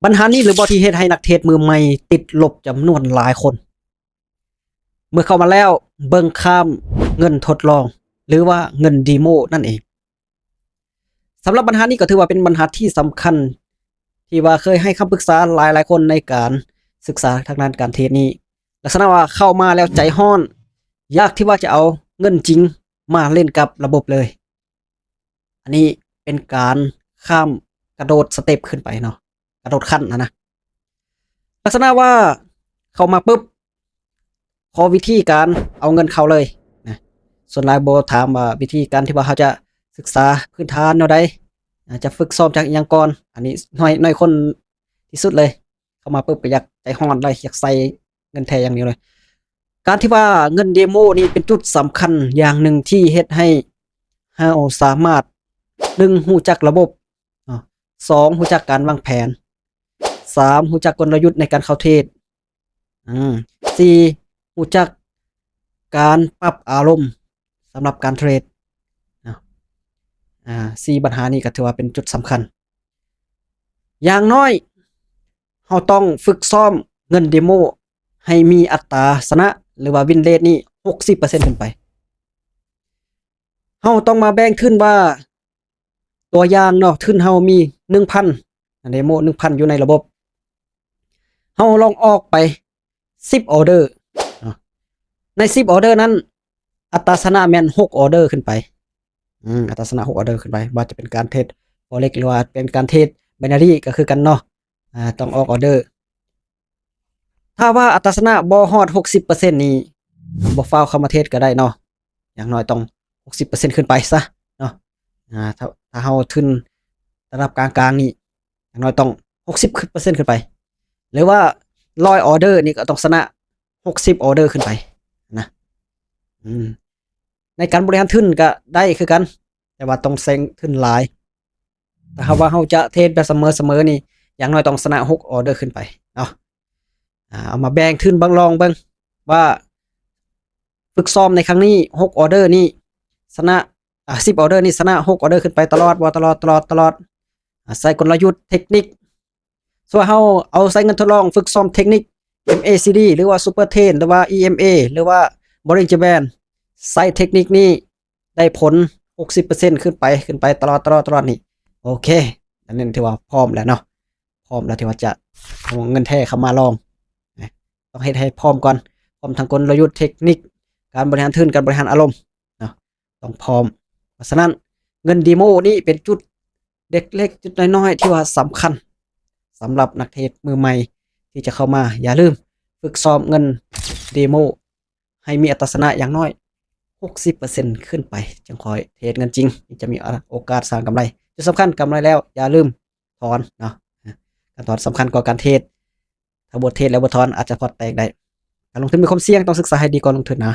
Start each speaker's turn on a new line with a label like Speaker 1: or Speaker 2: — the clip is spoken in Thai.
Speaker 1: ปัญหานี้หรือบ่ที่เฮ็ดให้นักเทรดมือใหม่ติดลบจำนวนหลายคน เมื่อเข้ามาแล้วเบิ่งข้ามเงินทดลอง หรือว่าเงินดีโมนั่นเองสำหรับปัญหานี้ก็ถือว่าเป็นปัญหาที่สำคัญที่ว่าเคยให้คำปรึกษาหลายๆคนในการศึกษาทางด้านการเทรดนี้ลักษณะว่าเข้ามาแล้วใจห้อนยากที่ว่าจะเอาเงินจริงมาเล่นกับระบบเลยอันนี้เป็นการข้ามกระโดดสเต็ปขึ้นไปเนาะกระโดดขั้นนะลักษณะว่าเข้ามาปุ๊บขอวิธีการเอาเงินเข้าเลยนะส่วนหลายโบถามว่าวิธีการที่ว่าเขาจะศึกษาพื้นฐานแนวใดจะฝึกซ้อมจากอย่างก่อนอันนี้น้อยคนที่สุดเลยเข้ามาปุ๊บก็อยากใจฮ้อนเลยอยากใส่เงินแท้อย่างเดียวเลยการที่ว่าเงินเดโมนี่เป็นจุดสำคัญอย่างหนึ่งที่เฮ็ดให้เราสามารถ1รู้จักระบบ2รู้จักการวางแผน3รู้จักกลยุทธ์ในการเข้าเทรด4รู้จักการปรับอารมณ์สำหรับการเทรด4ปัญหานี้ก็ถือว่าเป็นจุดสำคัญอย่างน้อยเราต้องฝึกซ้อมเงินเดโมให้มีอัตราชนะหรือว่าวินเรทนี่ 60% ขึ้นไปเราต้องมาแบ่งทุนว่าตัวอย่างเนาะทุนเรามี 1,000 เดโม 1,000 อยู่ในระบบเราลองออกไป10ออเดอร์ใน10ออเดอร์นั้นอัตราชนะแม่น6ออเดอร์ขึ้นไปอัตราชนะ6ออเดอร์ขึ้นไปว่าจะเป็นการเทรด Forex หรือว่าเป็นการเทรด Binary ก็คือกันเนาะต้องออกออเดอร์ถ้าว่าอัตราชนะบ่ฮอด 60% นี่บ่ฟาวเข้ามาเทรดก็ได้เนาะอย่างน้อยต้อง 60% ขึ้นไปซะเนาะถ้าเฮาทุนระดับกลางๆนี่อย่างน้อยต้อง 60% ขึ้นไปหรือว่า100ออเดอร์นี่ก็ต้องชนะ60ออเดอร์ขึ้นไปนะในการบริหารทุนก็ได้คือกันแต่ว่าต้องเซ็งทุนหลายแต่ถ้าว่าเฮาจะเทรดแบบเสมอๆนี่อย่างน้อยต้องชนะ6ออเดอร์ขึ้นไปเนาะเอามาแบ่งทุนลองเบิ่งว่าฝึกซ้อมในครั้งนี้6ออเดอร์นี่ชนะ10ออเดอร์นี่ชนะ6ออเดอร์ขึ้นไปตลอดบ่ตลอดใส่กลยุทธ์เทคนิคส่วนเฮาเอาใส่เงินทดลองฝึกซ้อมเทคนิค MACD หรือว่า Super Trend หรือว่า EMA หรือว่า Bollinger Band ใส่เทคนิคนี้ได้ผล 60% ขึ้นไปตลอดนี่โอเคอันนี้ถือว่าพร้อมแล้วเนาะพร้อมแล้วที่ว่าจะเอาเงินแท้เข้ามาลองต้องเฮ็ดให้พร้อมก่อนพร้อมทั้งกลยุทธ์เทคนิคการบริหารทุนการบริหารอารมณ์เนาะต้องพร้อมเพราะฉะนั้นเงินดีโมนี่เป็นจุดเล็กๆจุดน้อยๆที่ว่าสำคัญสำหรับนักเทรดมือใหม่ที่จะเข้ามาอย่าลืมฝึกซ้อมเงินเดโมให้มีอัตราชนะอย่างน้อย 60% ขึ้นไปจึงค่อยเทรดเงินจริงจะมีโอกาสสร้างกำไรจุดสำคัญกำไรแล้วอย่าลืมถอนเนาะการถอนสำคัญกว่าการเทรดถ้าบ่เทรดแล้วบ่ถอนอาจจะพอร์ตแตกได้การลงทุนมีความเสี่ยงต้องศึกษาให้ดีก่อนลงทุนนะ